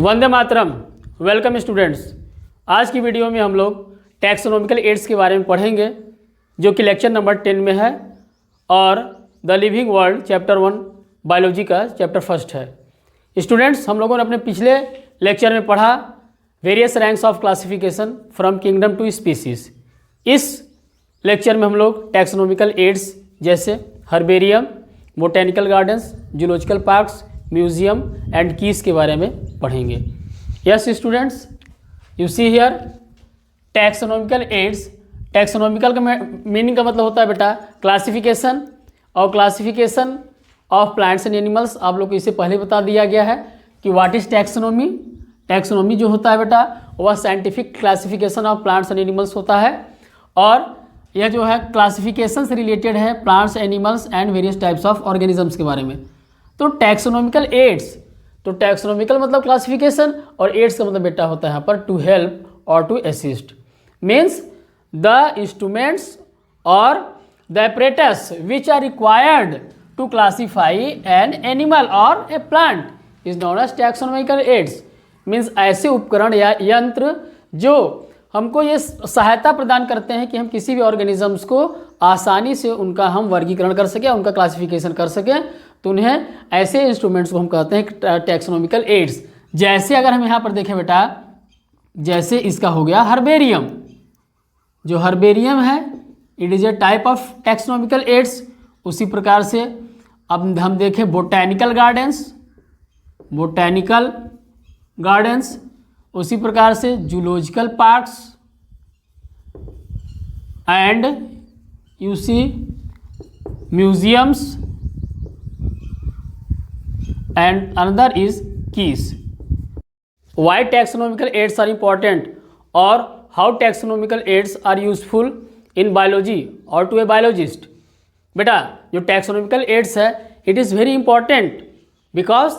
Vande Mataram. Welcome students. आज की video में हम लोग टैक्सोनॉमिकल एड्स के बारे में पढ़ेंगे जो कि लेक्चर नंबर 10 में है और the living world chapter 1 biology का चैप्टर फर्स्ट है। स्टूडेंट्स, हम लोगों ने अपने पिछले लेक्चर में पढ़ा various ranks of classification from kingdom to species. इस लेक्चर में हम लोग टैक्सोनॉमिकल एड्स जैसे herbarium, botanical gardens, zoological parks, museum and keys के बारे में पढ़ेंगे। Yes students, you see here taxonomical aids. Taxonomical का मीनिंग का मतलब होता है बेटा क्लासिफिकेशन, और classification of plants and animals आप लोग को इससे पहले बता दिया गया है कि व्हाट इज टैक्सोनॉमी। टैक्सोनॉमी जो होता है बेटा वह scientific classification of plants and animals होता है, और यह जो है क्लासिफिकेशन से रिलेटेड है plants, animals and various types of organisms के बारे में। तो टैक्सोनॉमिकल एड्स, तो टैक्सोनॉमिकल मतलब क्लासिफिकेशन और एड्स का मतलब बेटा होता है यहाँ पर टू हेल्प और to assist. Means the instruments और the apparatus which are required to classify an animal or a plant is known as taxonomical aids। Means ऐसे उपकरण या यंत्र जो हमको ये सहायता प्रदान करते हैं कि हम किसी भी ऑर्गेनिजम्स को आसानी से उनका हम वर्गीकरण कर सकें, उनका क्लासिफिकेशन कर सकें, तो उन्हें ऐसे इंस्ट्रूमेंट्स को हम कहते हैं टैक्सोनॉमिकल एड्स। जैसे अगर हम यहाँ पर देखें बेटा, जैसे इसका हो गया हर्बेरियम। जो हर्बेरियम है it is a type of taxonomical aids. उसी प्रकार से अब हम देखें बोटैनिकल गार्डन्स, बोटैनिकल गार्डन्स, उसी प्रकार से zoological parks and you see museums and another is keys। Why taxonomical aids are important or how taxonomical aids are useful in biology or to a biologist। बेटा जो taxonomical aids है it is very important because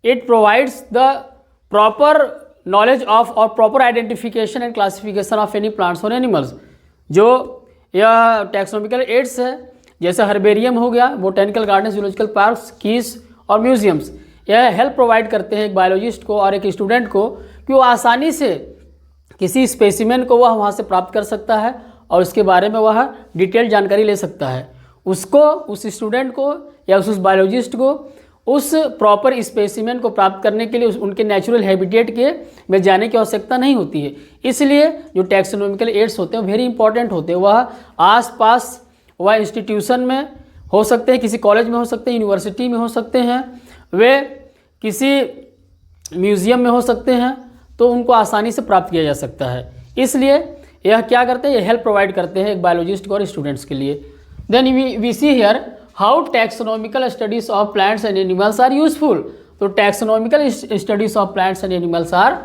it provides the proper knowledge of or proper identification and classification of any plants or animals। जो यह taxonomical aids है जैसे herbarium हो गया, botanical garden, zoological parks, keys और museums, यह help provide करते हैं एक बायोलॉजिस्ट को और एक स्टूडेंट को कि वो आसानी से किसी स्पेसिमेन को वह वहाँ से प्राप्त कर सकता है और उसके बारे में वह डिटेल जानकारी ले सकता है। उसको, उस स्टूडेंट को या उस बायोलॉजिस्ट को उस प्रॉपर स्पेसिमेन को प्राप्त करने के लिए उनके नेचुरल हैबिटेट के में जाने की आवश्यकता नहीं होती है। इसलिए जो टैक्सोनॉमिकल एड्स होते हैं वेरी इंपॉर्टेंट होते हैं। वह आस पास वह इंस्टीट्यूशन में हो सकते हैं, किसी कॉलेज में हो सकते हैं, यूनिवर्सिटी में हो सकते हैं, वे किसी म्यूज़ियम में हो सकते हैं, तो उनको आसानी से प्राप्त किया जा सकता है। इसलिए यह क्या करते हैं, ये हेल्प प्रोवाइड करते हैं एक बायोलॉजिस्ट को और स्टूडेंट्स के लिए। Then we see here how taxonomical studies of plants and animals are useful. तो taxonomical studies of plants and animals are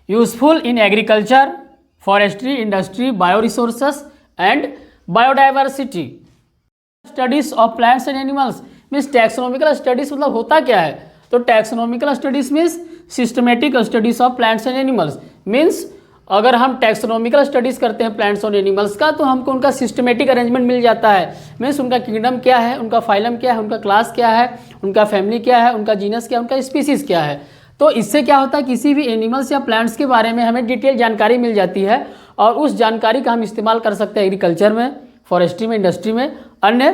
useful in agriculture, forestry, industry, bio resources and biodiversity. Studies of plants and animals means taxonomical studies मतलब होता क्या है, तो taxonomical studies means systematic studies of plants and animals. Means अगर हम taxonomical studies करते हैं plants और एनिमल्स का तो हमको उनका सिस्टमेटिक अरेंजमेंट मिल जाता है। मीन्स उनका किंगडम क्या है, उनका फाइलम क्या है, उनका क्लास क्या है, उनका फैमिली क्या है, उनका जीनस क्या है, उनका स्पीसीज क्या है। तो इससे क्या होता है, किसी भी एनिमल्स या प्लांट्स के बारे में हमें डिटेल जानकारी मिल जाती है और उस जानकारी का हम इस्तेमाल कर सकते हैं एग्रीकल्चर में, फॉरेस्ट्री में, इंडस्ट्री में, अन्य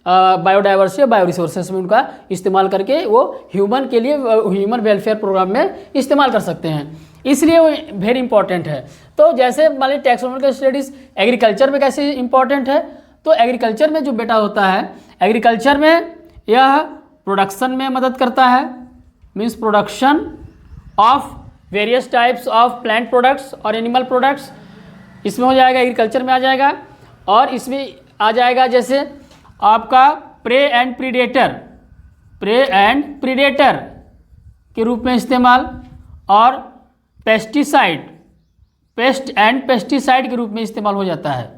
बायोडाइवर्सिटी या बायो रिसोर्सेस में उनका इस्तेमाल करके वो ह्यूमन के लिए, ह्यूमन वेलफेयर प्रोग्राम में इस्तेमाल कर सकते हैं। इसलिए वो वेरी इंपॉर्टेंट है। तो जैसे मान लीजिए टैक्सोनॉमिकल स्टडीज़ एग्रीकल्चर में कैसे इंपॉर्टेंट है, तो एग्रीकल्चर में जो बेटा होता है, एग्रीकल्चर में यह प्रोडक्शन में मदद करता है। Means production of various types of plant products और एनिमल प्रोडक्ट्स इसमें हो जाएगा, एग्रीकल्चर में आ जाएगा। और इसमें आ जाएगा जैसे आपका prey and predator, prey and predator के रूप में इस्तेमाल, और पेस्टिसाइड, पेस्ट एंड पेस्टिसाइड के रूप में इस्तेमाल हो जाता है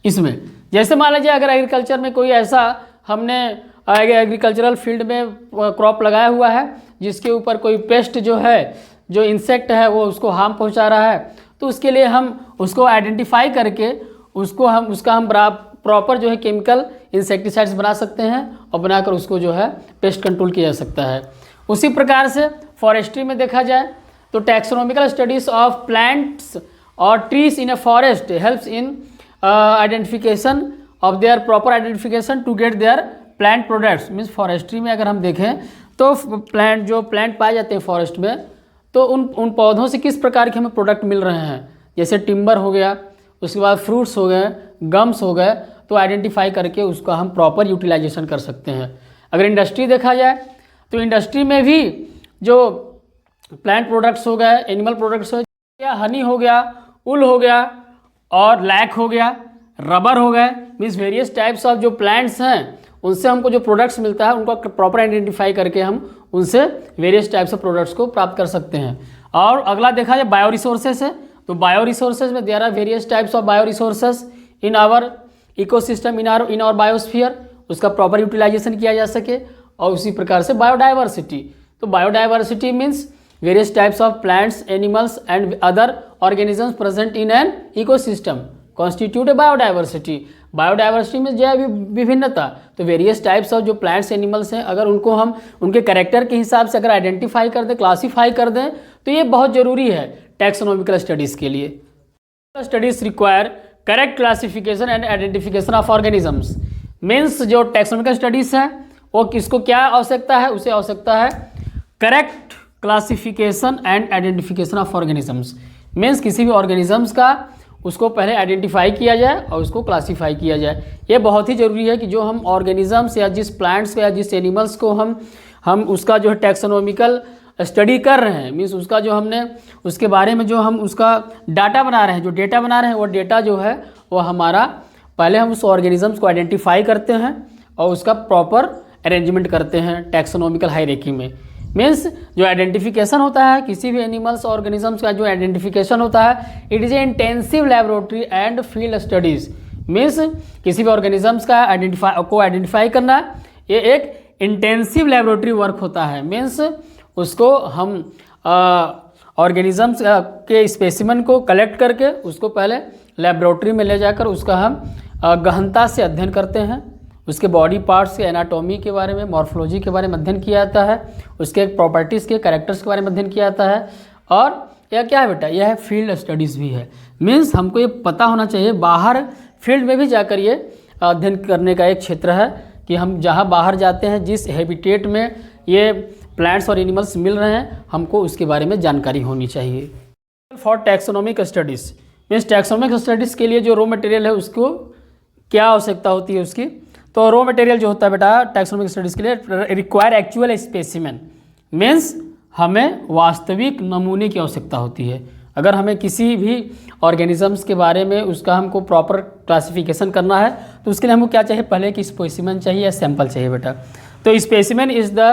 इसमें। जैसे मान लीजिए अगर एग्रीकल्चर में कोई ऐसा हमने एग्रीकल्चरल फील्ड में क्रॉप लगाया हुआ है जिसके ऊपर कोई पेस्ट जो है, जो इंसेक्ट है वो उसको हार्म पहुंचा रहा है, तो उसके लिए हम उसको आइडेंटिफाई करके उसका हम प्रॉपर जो है केमिकल इंसेक्टिसाइड्स बना सकते हैं और बनाकर उसको जो है पेस्ट कंट्रोल किया जा सकता है। उसी प्रकार से फॉरेस्ट्री में देखा जाए तो टैक्सोनॉमिकल स्टडीज ऑफ प्लांट्स और trees in a forest helps in identification of their proper identification to get their plant products. Means forestry में अगर हम देखें तो प्लांट पाए जाते हैं फॉरेस्ट में, तो उन पौधों से किस प्रकार के हमें प्रोडक्ट मिल रहे हैं, जैसे टिम्बर हो गया, उसके बाद फ्रूट्स हो गए, गम्स हो गए, तो आइडेंटिफाई करके उसका हम प्रॉपर यूटिलाइजेशन कर सकते हैं। अगर इंडस्ट्री देखा जाए तो इंडस्ट्री में भी जो प्लांट प्रोडक्ट्स हो गए, एनिमल प्रोडक्ट्स हो गया, हनी हो गया, उल हो गया और लैक हो गया, रबर हो गए, मीन्स वेरियस टाइप्स ऑफ जो प्लांट्स हैं उनसे हमको जो प्रोडक्ट्स मिलता है उनको प्रॉपर आइडेंटिफाई करके हम उनसे वेरियस टाइप्स ऑफ प्रोडक्ट्स को प्राप्त कर सकते हैं। और अगला देखा जाए बायो रिसोर्सेज है, तो बायो रिसोर्सेज में there are various types of bio resources in our ecosystem, in our biosphere, उसका प्रॉपर यूटिलाइजेशन किया जा सके। और उसी प्रकार से बायोडाइवर्सिटी, तो biodiversity means various types of plants, animals and other organisms present in an ecosystem constitute a biodiversity. Biodiversity में जैव विभिन्नता, तो वेरियस टाइप्स ऑफ जो प्लांट्स एनिमल्स हैं अगर उनको हम उनके कैरेक्टर के हिसाब से अगर आइडेंटिफाई कर दें, क्लासीफाई कर दें, तो ये बहुत ज़रूरी है टैक्सोनॉमिकल स्टडीज़ के लिए। Studies require correct classification and identification of organisms. Means जो टैक्सोनॉमिकल स्टडीज़ है वो किसको क्या आवश्यकता है, उसे आवश्यकता है correct classification and identification of organisms. Means किसी भी ऑर्गेनिजम्स का उसको पहले आइडेंटिफाई किया जाए और उसको क्लासीफाई किया जाए। ये बहुत ही ज़रूरी है कि जो हम ऑर्गेनिजम्स या जिस प्लांट्स या जिस एनिमल्स को हम उसका जो है टैक्सोनॉमिकल स्टडी कर रहे हैं, मीन्स उसका जो हमने उसके बारे में जो हम उसका डाटा बना रहे हैं, जो डेटा बना रहे हैं, वो डेटा जो है वो हमारा पहले हम उस ऑर्गेनिजम्स को आइडेंटिफाई करते हैं और उसका प्रॉपर अरेंजमेंट करते हैं टैक्सोनॉमिकल हायरार्की में। मीन्स जो आइडेंटिफिकेशन होता है किसी भी एनिमल्स ऑर्गेनिजम्स का जो आइडेंटिफिकेशन होता है, it is A intensive laboratory and field studies. Means किसी भी ऑर्गेनिजम्स का आइडेंटिफाई करना ये एक इंटेंसिव लैबोरेटरी वर्क होता है। मीन्स उसको हम ऑर्गेनिजम्स के स्पेसिमेन को कलेक्ट करके उसको पहले लैबोरेटरी में ले जाकर उसका हम गहनता से अध्ययन करते हैं, उसके बॉडी पार्ट्स के एनाटॉमी के बारे में, मॉर्फोलॉजी के बारे में अध्ययन किया जाता है, उसके प्रॉपर्टीज़ के कैरेक्टर्स के बारे में अध्ययन किया जाता है। और यह क्या है बेटा, यह है फील्ड स्टडीज़ भी है। मीन्स हमको ये पता होना चाहिए बाहर फील्ड में भी जाकर ये अध्ययन करने का एक क्षेत्र है कि हम जहाँ बाहर जाते हैं जिस हैबिटेट में ये प्लांट्स और एनिमल्स मिल रहे हैं हमको उसके बारे में जानकारी होनी चाहिए। For taxonomic studies, means taxonomic studies के लिए जो रॉ मटेरियल है उसको क्या आवश्यकता होती है उसकी, तो रॉ मटेरियल जो होता है बेटा टैक्सोनॉमिक स्टडीज़ के लिए रिक्वायर एक्चुअल स्पेसिमेन। मीन्स हमें वास्तविक नमूने की आवश्यकता होती है। अगर हमें किसी भी ऑर्गेनिजम्स के बारे में उसका हमको प्रॉपर क्लासिफिकेशन करना है तो उसके लिए हमको क्या चाहिए, पहले कि स्पेसिमेन चाहिए या सैंपल चाहिए बेटा। तो specimen is the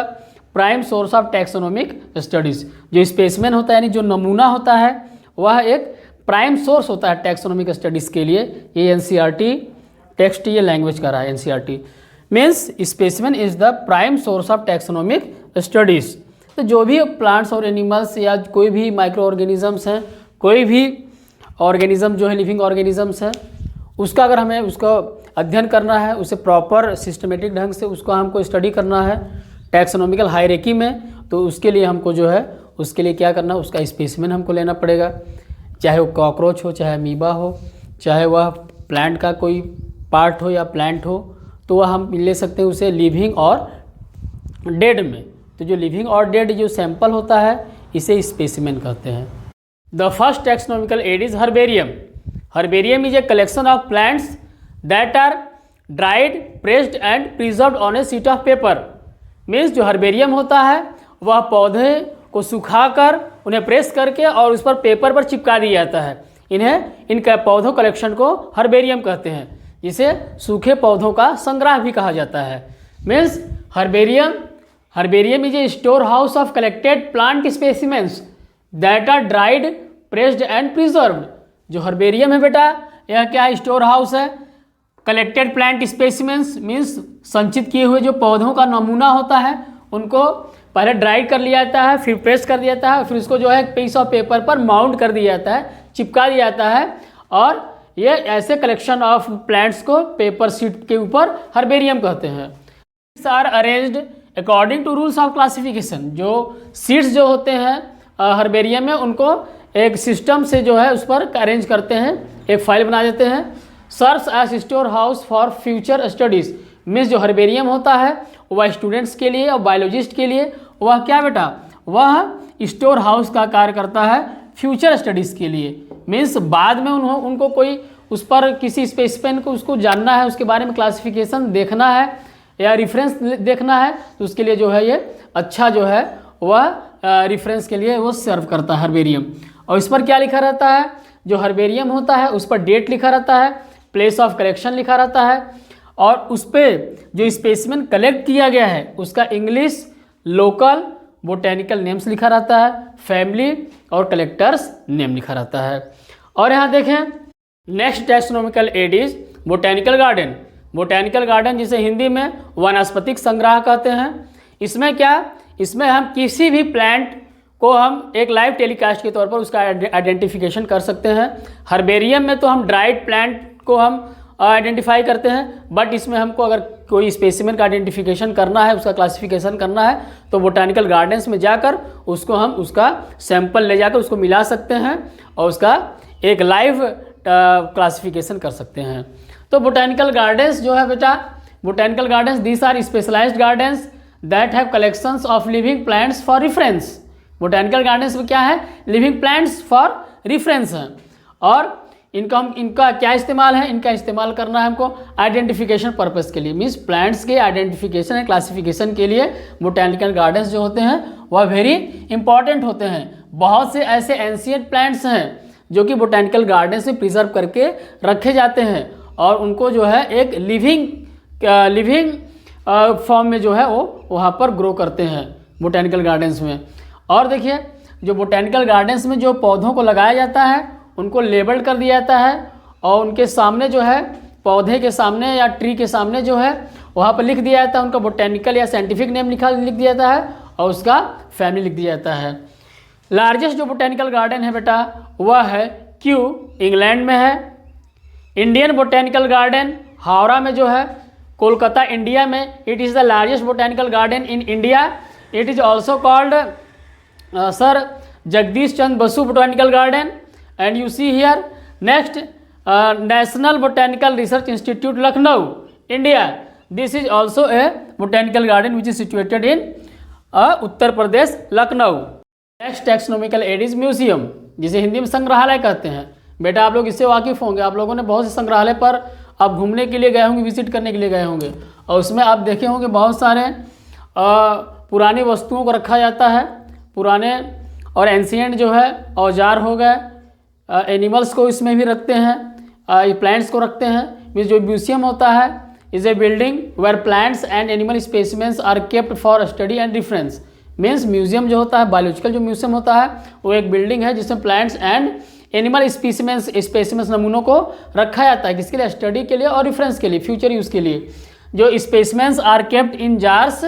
prime source of taxonomic studies. जो स्पेसिमेन होता है यानी जो नमूना होता है वह एक प्राइम सोर्स होता है टैक्सोनॉमिक स्टडीज़ के लिए। ये एनसीईआरटी टेक्स्ट ये लैंग्वेज का रहा है NCERT. Means specimen is the prime source of taxonomic studies. तो जो भी प्लांट्स और एनिमल्स या कोई भी माइक्रो ऑर्गेनिजम्स हैं, कोई भी ऑर्गेनिज्म जो है लिविंग ऑर्गेनिजम्स है, उसका अगर हमें उसका अध्ययन करना है, उसे प्रॉपर सिस्टमेटिक ढंग से उसको हमको स्टडी करना है टैक्सोनॉमिकल हायरार्की में, तो उसके लिए हमको जो है उसके लिए क्या करना, उसका स्पेसिमेन हमको लेना पड़ेगा। चाहे वो कॉकरोच हो, चाहे अमीबा हो, चाहे वह प्लांट का कोई पार्ट हो या प्लांट हो, तो वह हम ले सकते हैं उसे लिविंग और डेड में। तो जो लिविंग और डेड जो सैंपल होता है इसे स्पेसिमेन कहते हैं। The first taxonomical aid is herbarium. Herbarium is a collection of plants that are dried, pressed and preserved on a sheet of paper. Means जो हर्बेरियम होता है वह पौधे को सुखाकर उन्हें प्रेस करके और उस पर पेपर पर चिपका दिया जाता है। इन पौधों कलेक्शन को हर्बेरियम कहते हैं, जिसे सूखे पौधों का संग्रह भी कहा जाता है। Means herbarium is a store house of collected plant specimens that are dried, pressed and preserved. जो हर्बेरियम है बेटा यह क्या है, स्टोर हाउस है। कलेक्टेड प्लांट स्पेसिमेंस मीन्स संचित किए हुए जो पौधों का नमूना होता है उनको पहले ड्राइड कर लिया जाता है, फिर प्रेस कर दिया जाता है, फिर उसको जो है पीस ऑफ पेपर पर माउंट कर दिया जाता है, चिपका दिया जाता है। और ये ऐसे कलेक्शन ऑफ प्लांट्स को पेपर शीट के ऊपर हर्बेरियम कहते हैं। Are arranged according to rules of classification, जो सीड्स जो होते हैं हर्बेरियम में, उनको एक सिस्टम से जो है उस पर अरेंज करते हैं, एक फाइल बना देते हैं। Serves as store house for future studies, means जो हर्बेरियम होता है वह स्टूडेंट्स के लिए और बायोलॉजिस्ट के लिए वह क्या बेटा, वह स्टोर हाउस का कार्य करता है फ्यूचर स्टडीज़ के लिए। मीन्स बाद में उनको कोई उस पर किसी स्पेसिफिन को उसको जानना है, उसके बारे में क्लासिफिकेशन देखना है या रेफरेंस देखना है, तो उसके लिए जो है ये अच्छा जो है वह रेफरेंस के लिए वो सर्व करता है हर्बेरियम। और इस पर क्या लिखा रहता है, जो हर्बेरियम होता है उस पर डेट लिखा रहता है, प्लेस ऑफ कलेक्शन लिखा रहता है, और उस पर जो स्पेसिमेन कलेक्ट किया गया है उसका इंग्लिश, लोकल, बोटेनिकल नेम्स लिखा रहता है, फैमिली और कलेक्टर्स नेम लिखा रहता है। और यहाँ देखें next taxonomical aid is botanical garden. Botanical garden जिसे हिंदी में वनस्पतिक संग्रह कहते हैं। इसमें क्या, इसमें हम किसी भी प्लांट को हम एक लाइव टेलीकास्ट के तौर पर उसका आइडेंटिफिकेशन कर सकते हैं। हर्बेरियम में तो हम ड्राइड प्लांट को हम आइडेंटिफाई करते हैं, बट इसमें हमको अगर कोई स्पेसिमेन का आइडेंटिफिकेशन करना है, उसका क्लासिफिकेशन करना है, तो बोटानिकल गार्डन्स में जाकर उसको हम उसका सैंपल ले जाकर उसको मिला सकते हैं और उसका एक लाइव क्लासिफिकेशन कर सकते हैं। तो बोटानिकल गार्डन्स जो है बेटा, botanical gardens these are specialized gardens that have collections of living plants for reference. Botanical gardens में क्या है, लिविंग प्लांट्स फॉर रेफरेंस है। और इनका क्या इस्तेमाल है, इनका इस्तेमाल करना है हमको आइडेंटिफिकेशन पर्पस के लिए, मीन्स प्लांट्स के आइडेंटिफिकेशन एंड क्लासिफिकेशन के लिए बोटानिकल गार्डन्स जो होते हैं वह वेरी इंपॉर्टेंट होते हैं। बहुत से ऐसे एंशिएंट प्लांट्स हैं जो कि बोटानिकल गार्डन्स में प्रिजर्व करके रखे जाते हैं और उनको जो है एक लिविंग फॉर्म में जो है वो वहाँ पर ग्रो करते हैं बोटानिकल गार्डन्स में। और देखिए जो बोटानिकल गार्डन्स में जो पौधों को लगाया जाता है उनको लेबल कर दिया जाता है और उनके सामने जो है पौधे के सामने या ट्री के सामने जो है वहाँ पर लिख दिया जाता है उनका बोटेनिकल या साइंटिफिक नेम लिख दिया जाता है और उसका फैमिली लिख दिया जाता है। लार्जेस्ट जो बोटेनिकल गार्डन है बेटा वह है क्यू, इंग्लैंड में है। इंडियन बोटेनिकल गार्डन हावड़ा में जो है, कोलकाता इंडिया में, it is the largest botanical garden in India. It is also called sir Jagdish Chandra Basu botanical garden. And you see here next National Botanical Research Institute Lucknow, India. This is also a botanical garden which is situated in Uttar Pradesh Lucknow. Next taxonomical aid is museum, जिसे हिंदी में संग्रहालय कहते हैं। बेटा आप लोग इससे वाकिफ़ होंगे, आप लोगों ने बहुत से संग्रहालय पर आप घूमने के लिए गए होंगे, विजिट करने के लिए गए होंगे और उसमें आप देखे होंगे बहुत सारे पुरानी वस्तुओं को रखा जाता है। पुराने और एंशिएंट जो है औजार हो गए, एनिमल्स को इसमें भी रखते हैं, प्लांट्स को रखते हैं। मीन्स जो म्यूजियम होता है is a building where plants and animal specimens are kept for study and reference. Means museum जो होता है, बायोलॉजिकल जो म्यूजियम होता है वो एक बिल्डिंग है जिसमें प्लांट्स एंड एनिमल स्पेसिमेंस नमूनों को रखा जाता है, किसके लिए, स्टडी के लिए और रेफरेंस के लिए, फ्यूचर यूज़ के लिए। जो specimens are kept in jars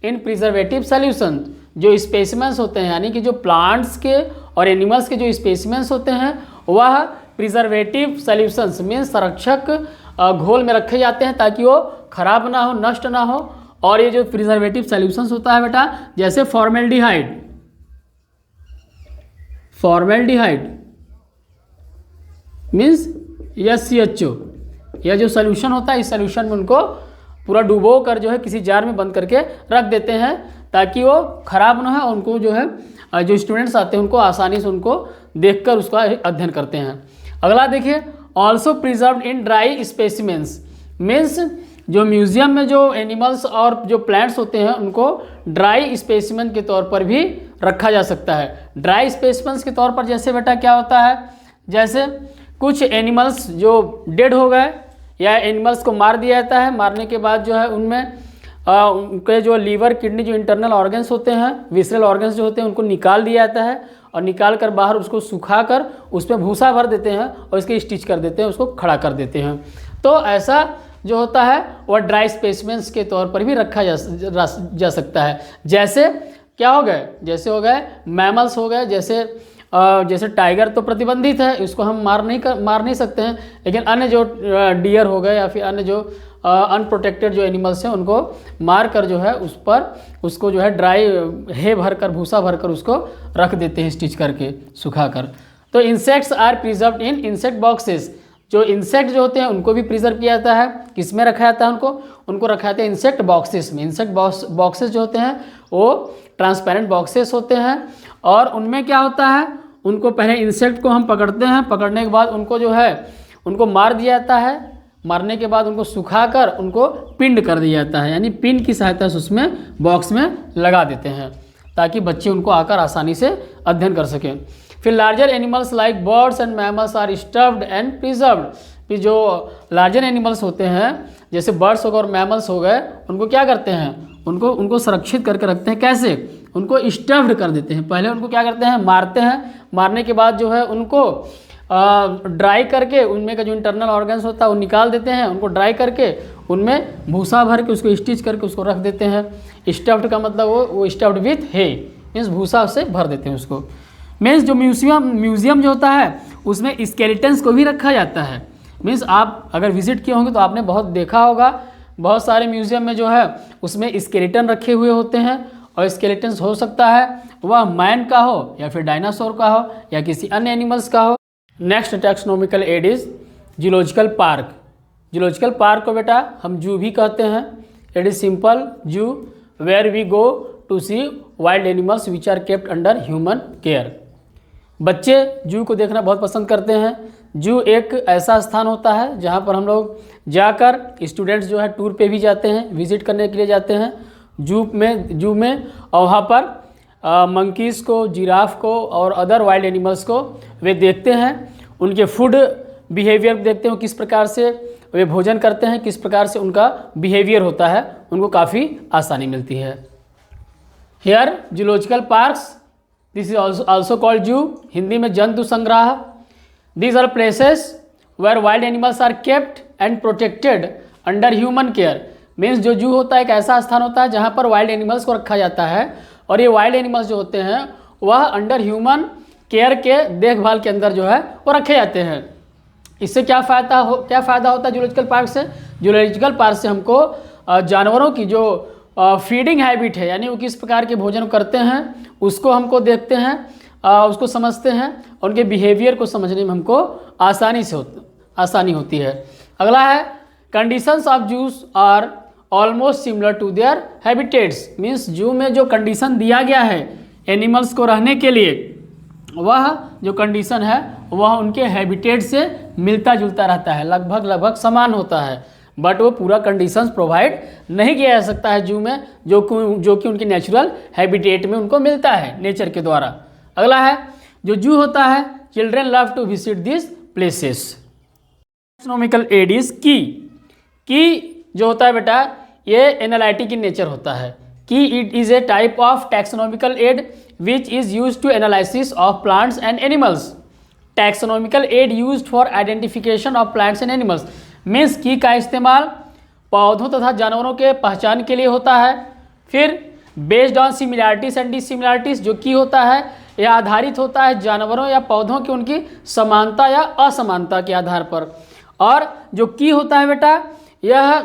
in preservative solution. जो स्पेसिमेंस होते हैं यानी कि जो प्लांट्स के और एनिमल्स के जो स्पेसिमेंस होते हैं वह प्रिजर्वेटिव सॉल्यूशंस मीन्स संरक्षक घोल में रखे जाते हैं ताकि वो खराब ना हो, नष्ट ना हो। और ये जो प्रिजर्वेटिव सॉल्यूशंस होता है बेटा, जैसे फॉर्मेल्डिहाइड मीन्स SCHO, यह जो सॉल्यूशन होता है इस सॉल्यूशन में उनको पूरा डुबो कर जो है किसी जार में बंद करके रख देते हैं ताकि वो खराब ना हो और उनको जो है जो स्टूडेंट्स आते हैं उनको आसानी से उनको देखकर उसका अध्ययन करते हैं। अगला देखिए, also preserved in dry specimens means जो म्यूजियम में जो एनिमल्स और जो प्लांट्स होते हैं उनको ड्राई स्पेसिमेन के तौर पर भी रखा जा सकता है। ड्राई स्पेसिमेंस के तौर पर जैसे बेटा क्या होता है, जैसे कुछ एनिमल्स जो डेड हो गए या एनिमल्स को मार दिया जाता है, मारने के बाद जो है उनमें उनके जो लीवर, किडनी, जो इंटरनल ऑर्गन्स होते हैं, विसरल ऑर्गन्स जो होते हैं उनको निकाल दिया जाता है और निकाल कर बाहर उसको सुखाकर उसमें भूसा भर देते हैं और इसके स्टिच कर देते हैं, उसको खड़ा कर देते हैं। तो ऐसा जो होता है वह ड्राई स्पेसिमेंस के तौर पर भी रखा जा सकता है। जैसे क्या हो गए, जैसे हो गए मैमल्स हो गए, जैसे जैसे टाइगर तो प्रतिबंधित है, इसको हम मार नहीं सकते हैं, लेकिन अन्य जो डियर हो गए या फिर अन्य जो अनप्रोटेक्टेड जो एनिमल्स हैं उनको मार कर जो है उस पर उसको जो है ड्राई है भरकर भूसा भरकर उसको रख देते हैं स्टिच करके सुखाकर। तो insects are preserved in insect boxes, जो इंसेक्ट जो होते हैं उनको भी प्रिजर्व किया जाता है। किस में रखा जाता है उनको रखा जाता है इंसेक्ट बॉक्सेस में। इंसेक्ट बॉक्सेस जो होते हैं वो ट्रांसपेरेंट बॉक्सेस होते हैं और उनमें क्या होता है, उनको पहले इंसेक्ट को हम पकड़ते हैं, पकड़ने के बाद उनको जो है उनको मार दिया जाता है, मारने के बाद उनको सुखाकर उनको पिंड कर दिया जाता है, यानी पिन की सहायता से उसमें बॉक्स में लगा देते हैं ताकि बच्चे उनको आकर आसानी से अध्ययन कर सकें। फिर larger animals like birds and mammals are stuffed and preserved. फिर जो लार्जर एनिमल्स होते हैं जैसे बर्ड्स हो गए और मैमल्स हो गए, उनको क्या करते हैं, उनको संरक्षित करके रखते हैं। कैसे, उनको स्टफ्ड कर देते हैं। पहले उनको क्या करते हैं, मारते हैं, मारने के बाद जो है उनको ड्राई करके उनमें का जो इंटरनल ऑर्गन्स होता है वो निकाल देते हैं, उनको ड्राई करके उनमें भूसा भर के उसको स्टिच करके उसको रख देते हैं। स्टफ्ड का मतलब वो स्टफ्ड विथ है, मीन्स भूसा से भर देते हैं उसको। मीन्स जो म्यूजियम जो होता है उसमें स्केलेटन्स को भी रखा जाता है। मीन्स आप अगर विजिट किए होंगे तो आपने बहुत देखा होगा, बहुत सारे म्यूजियम में जो है उसमें स्केलेटन रखे हुए होते हैं और स्केलेटन्स हो सकता है वह मैन का हो या फिर डायनासोर का हो या किसी अन्य एनिमल्स का हो। Next taxonomical aid is zoological park. Zoological park को बेटा हम जू भी कहते हैं। It is simple zoo where we go to see wild animals which are kept under human care. बच्चे जू को देखना बहुत पसंद करते हैं। जू एक ऐसा स्थान होता है जहाँ पर हम लोग जाकर स्टूडेंट्स जो है टूर पे भी जाते हैं, विजिट करने के लिए जाते हैं जू में और वहाँ पर मंकीज़ को, जिराफ को और अदर वाइल्ड एनिमल्स को वे देखते हैं, उनके फूड बिहेवियर देखते हैं, किस प्रकार से वे भोजन करते हैं, किस प्रकार से उनका बिहेवियर होता है, उनको काफ़ी आसानी मिलती है। Here zoological parks, this is also called zoo, Hindi में जंतु संग्रह। These are places where wild animals are kept and protected under human care. Means जो जू होता है एक ऐसा स्थान होता है जहाँ पर वाइल्ड एनिमल्स को रखा जाता है और ये वाइल्ड एनिमल्स जो होते हैं वह अंडर ह्यूमन केयर के देखभाल के अंदर जो है वो रखे जाते हैं। इससे क्या फ़ायदा होता है जूलॉजिकल पार्क से? जूलॉजिकल पार्क से हमको जानवरों की जो फीडिंग हैबिट है, यानी वो किस प्रकार के भोजन करते हैं उसको हमको देखते हैं, उसको समझते हैं, उनके बिहेवियर को समझने में हमको आसानी होती है। अगला है conditions of zoos are almost similar to their habitats. Means zoo में जो कंडीशन दिया गया है एनिमल्स को रहने के लिए, वह जो कंडीशन है वह उनके हैबिटेट से मिलता जुलता रहता है, लगभग समान होता है, बट वो पूरा कंडीशंस प्रोवाइड नहीं किया जा सकता है जू में जो कि उनके नेचुरल हैबिटेट में उनको मिलता है नेचर के द्वारा। अगला है जो जू होता है, children love to visit this places. Taxonomical aid is key जो होता है बेटा ये एनालिटिक इन नेचर होता है। Key it is a type of taxonomical aid which is use to analysis of plants and animals. Taxonomical aid used for identification of plants and animals. Means key का इस्तेमाल पौधों तथा जानवरों के पहचान के लिए होता है। फिर based on similarities and dissimilarities, जो की होता है यह आधारित होता है जानवरों या पौधों की उनकी समानता या असमानता के आधार पर। और जो की होता है बेटा यह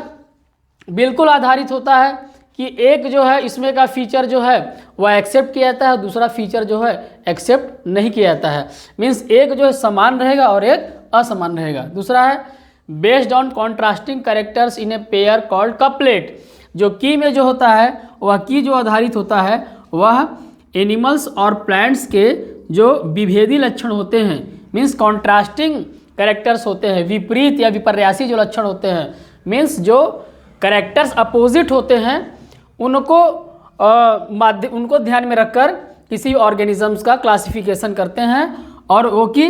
बिल्कुल आधारित होता है कि एक जो है इसमें का फीचर जो है वह एक्सेप्ट किया जाता है, दूसरा फीचर जो है एक्सेप्ट नहीं किया जाता है। मीन्स एक जो है समान रहेगा और एक असमान रहेगा। दूसरा है based on contrasting characters in a pair called couplet. जो की में जो होता है वह की जो आधारित होता है वह एनिमल्स और प्लांट्स के जो विभेदी लक्षण होते हैं, मीन्स कॉन्ट्रास्टिंग कैरेक्टर्स होते हैं, विपरीत या विपर्यासी जो लक्षण होते हैं, मीन्स जो कैरेक्टर्स अपोजिट होते हैं उनको ध्यान में रखकर किसी ऑर्गेनिजम्स का क्लासिफिकेशन करते हैं और वो कि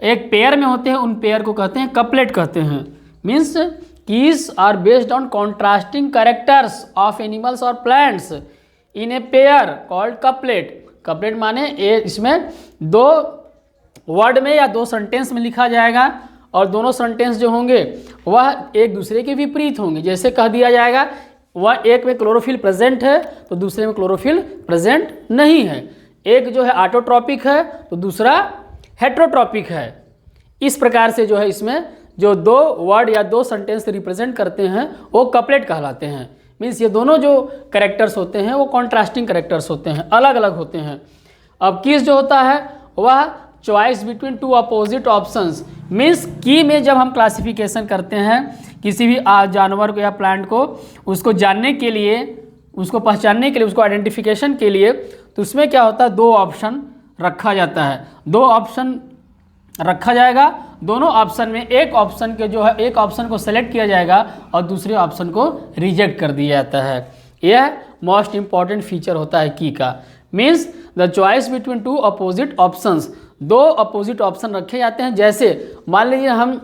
एक पेयर में होते हैं, उन पेयर को कहते हैं कपलेट कहते हैं। Means keys are based on contrasting characters of animals और plants in a pair called couplet. Couplet माने इसमें दो वर्ड में या दो सेंटेंस में लिखा जाएगा और दोनों सेंटेंस जो होंगे वह एक दूसरे के विपरीत होंगे। जैसे कह दिया जाएगा वह एक में क्लोरोफिल प्रेजेंट है तो दूसरे में क्लोरोफिल प्रेजेंट नहीं है, एक जो है ऑटोट्रॉपिक है तो दूसरा हेट्रोट्रॉपिक है। इस प्रकार से जो है इसमें जो दो वर्ड या दो सेंटेंस रिप्रेजेंट करते हैं वो कपलेट कहलाते हैं। मीन्स ये दोनों जो कैरेक्टर्स होते हैं वो कॉन्ट्रास्टिंग कैरेक्टर्स होते हैं, अलग अलग होते हैं। अब किस जो होता है वह choice between two opposite options. Means की में जब हम क्लासिफिकेशन करते हैं किसी भी जानवर को या प्लांट को, उसको जानने के लिए, उसको पहचानने के लिए, उसको आइडेंटिफिकेशन के लिए, तो उसमें क्या होता है, दो ऑप्शन रखा जाता है। दो ऑप्शन रखा जाएगा, दोनों ऑप्शन में एक ऑप्शन के जो है एक ऑप्शन को सेलेक्ट किया जाएगा और दूसरे ऑप्शन को रिजेक्ट कर दिया जाता है। यह मोस्ट इंपॉर्टेंट फीचर होता है की का। Means the choice between two opposite options, दो अपोजिट ऑप्शन रखे जाते हैं। जैसे मान लीजिए हम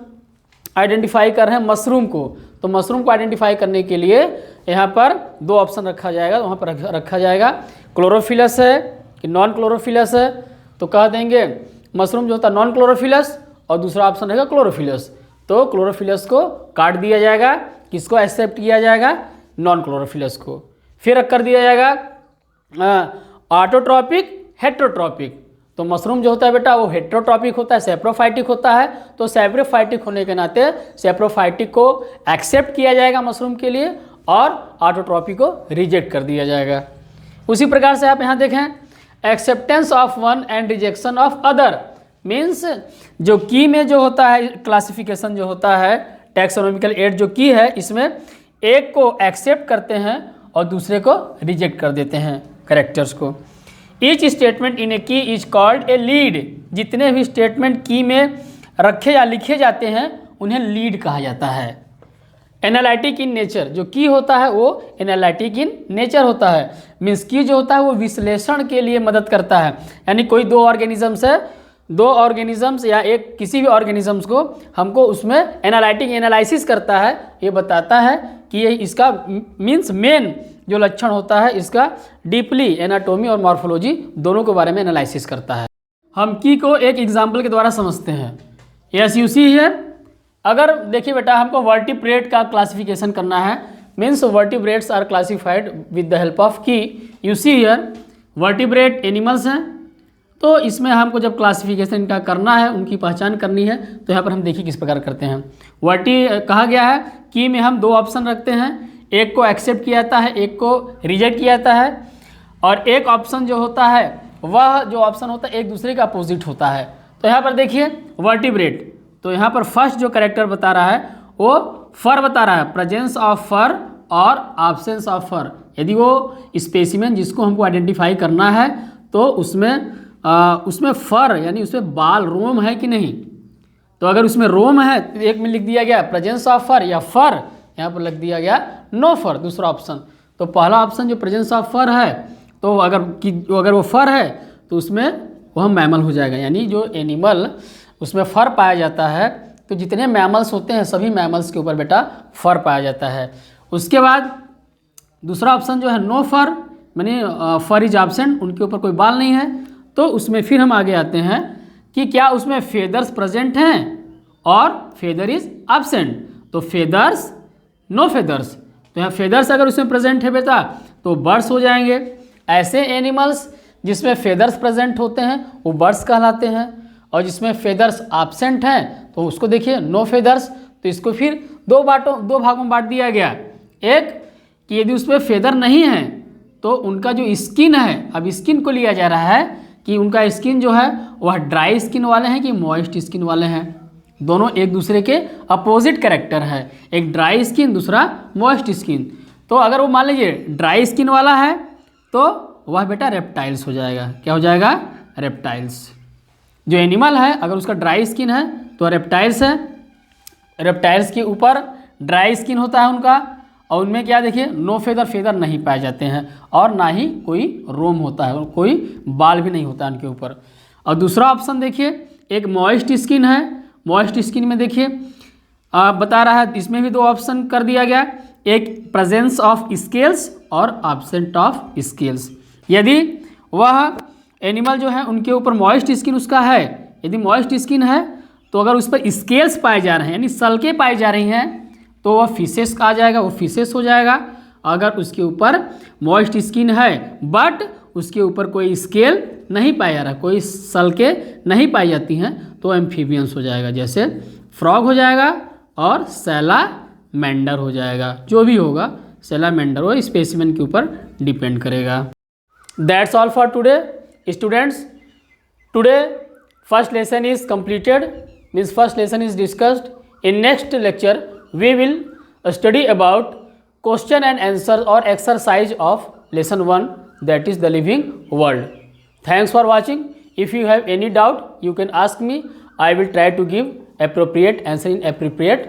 आइडेंटिफाई कर रहे हैं मशरूम को, तो मशरूम को आइडेंटिफाई करने के लिए यहाँ पर दो ऑप्शन रखा जाएगा, वहाँ पर रखा जाएगा क्लोरोफिलस है कि नॉन क्लोरोफिलस है। तो कह देंगे मशरूम जो होता है नॉन क्लोरोफिलस और दूसरा ऑप्शन रहेगा क्लोरोफिलस। तो क्लोरोफिलस को काट दिया जाएगा, किसको एक्सेप्ट किया जाएगा, नॉन क्लोरोफिलस को। फिर कर दिया जाएगा ऑटोट्रॉपिक हेट्रोट्रॉपिक। तो मशरूम जो होता है बेटा वो हेट्रोट्रॉपिक होता है, सेप्रोफाइटिक होता है। तो सेप्रोफाइटिक होने के नाते सेप्रोफाइटिक को एक्सेप्ट किया जाएगा मशरूम के लिए और ऑटोट्रॉपिक को रिजेक्ट कर दिया जाएगा। उसी प्रकार से आप यहाँ देखें acceptance of one and rejection of other. Means जो की में जो होता है क्लासिफिकेशन जो होता है टैक्सोनॉमिकल एड जो की है, इसमें एक को एक्सेप्ट करते हैं और दूसरे को रिजेक्ट कर देते हैं कैरेक्टर्स को। ईच स्टेटमेंट इन ए की इज कॉल्ड ए लीड। जितने भी स्टेटमेंट की में रखे या लिखे जाते हैं उन्हें लीड कहा जाता है। एनालिटिक इन नेचर, जो की होता है वो एनालिटिक इन नेचर होता है। मीन्स की जो होता है वो विश्लेषण के लिए मदद करता है। यानी कोई दो ऑर्गेनिजम्स है, दो ऑर्गेनिजम्स या एक किसी भी ऑर्गेनिजम्स को हमको उसमें एनालिटिक एनालिसिस करता है, ये बताता है कि ये इसका मीन्स मेन जो लक्षण होता है इसका डीपली एनाटॉमी और मॉर्फोलॉजी दोनों के बारे में एनालिसिस करता है। हम की को एक एग्जाम्पल के द्वारा समझते हैं। यस यू सी हियर, अगर देखिए बेटा हमको वर्टिब्रेट का क्लासिफिकेशन करना है। Means vertebrates are classified with the help of key. You see here vertebrate animals हैं, तो इसमें हमको जब क्लासिफिकेशन इनका करना है, उनकी पहचान करनी है, तो यहाँ पर हम देखिए किस प्रकार करते हैं। कहा गया है की में हम दो ऑप्शन रखते हैं, एक को एक्सेप्ट किया जाता है, एक को रिजेक्ट किया जाता है। और एक ऑप्शन जो होता है वह जो ऑप्शन होता है एक दूसरे का अपोजिट होता है। तो यहाँ पर देखिए वर्टिब्रेट, तो यहाँ पर फर्स्ट जो कैरेक्टर बता रहा है वो फर बता रहा है, प्रेजेंस ऑफ फर और एब्सेंस ऑफ फर। यदि वो स्पेसिमेन जिसको हमको आइडेंटिफाई करना है तो उसमें फर यानी उसमें बाल रोम है कि नहीं। तो अगर उसमें रोम है तो एक में लिख दिया गया प्रेजेंस ऑफ फर, या फर यहाँ पर लिख दिया गया नो फर, दूसरा ऑप्शन। तो पहला ऑप्शन जो प्रेजेंस ऑफ फर है, तो अगर वो फर है तो उसमें वह मैमल हो जाएगा। यानी जो एनिमल उसमें फर पाया जाता है, तो जितने मैमल्स होते हैं सभी मैमल्स के ऊपर बेटा फर पाया जाता है। उसके बाद दूसरा ऑप्शन जो है नो फर, यानी फर इज एब्सेंट, उनके ऊपर कोई बाल नहीं है। तो उसमें फिर हम आगे आते हैं कि क्या उसमें फेदर्स प्रेजेंट हैं और फेदर इज एब्सेंट। तो फेदर्स नो फेदर्स, तो यहाँ फेदर्स अगर उसमें प्रेजेंट है बेटा तो बर्ड्स हो जाएंगे। ऐसे एनिमल्स जिसमें फेदर्स प्रेजेंट होते हैं वो बर्ड्स कहलाते हैं, और जिसमें फेदर्स एब्सेंट हैं तो उसको देखिए नो फेदर्स। तो इसको फिर दो भागों में बांट दिया गया। एक कि यदि उसमें फेदर नहीं है तो उनका जो स्किन है, अब स्किन को लिया जा रहा है कि उनका स्किन जो है वह ड्राई स्किन वाले हैं कि मॉइस्ट स्किन वाले हैं। दोनों एक दूसरे के अपोजिट कैरेक्टर है, एक ड्राई स्किन दूसरा मॉइस्ट स्किन। तो अगर वो मान लीजिए ड्राई स्किन वाला है तो वह बेटा रेप्टाइल्स हो जाएगा। क्या हो जाएगा? रेप्टाइल्स। जो एनिमल है अगर उसका ड्राई स्किन है तो रेप्टाइल्स है। रेप्टाइल्स के ऊपर ड्राई स्किन होता है उनका, और उनमें क्या देखिए नो फेदर, फेदर नहीं पाए जाते हैं, और ना ही कोई रोम होता है, कोई बाल भी नहीं होता उनके ऊपर। और दूसरा ऑप्शन देखिए एक मॉइस्ट स्किन है। मॉइस्ट स्किन में देखिए बता रहा है, इसमें भी दो ऑप्शन कर दिया गया, एक प्रेजेंस ऑफ स्केल्स और एब्सेंट ऑफ स्केल्स। यदि वह एनिमल जो है उनके ऊपर मॉइस्ट स्किन उसका है, यदि मॉइस्ट स्किन है तो अगर उस पर स्केल्स पाए जा रहे हैं यानी सल्के पाई जा रही हैं तो वह फिशेस आ जाएगा, वो फिशेस हो जाएगा। अगर उसके ऊपर मॉइस्ट स्किन है बट उसके ऊपर कोई स्केल नहीं पाया जा रहा, कोई सल्कें नहीं पाई जाती हैं तो एम्फीबियंस हो जाएगा, जैसे फ्रॉग हो जाएगा और सैलामेंडर हो जाएगा, जो भी होगा सैलामेंडर वो स्पेसिमेन के ऊपर डिपेंड करेगा। That's all for today students. Today first lesson is completed, means first lesson is discussed. In next lecture we will study about question and answer or exercise of lesson 1, that is the living world. Thanks for watching. If you have any doubt you can ask me. I will try to give appropriate answer in appropriate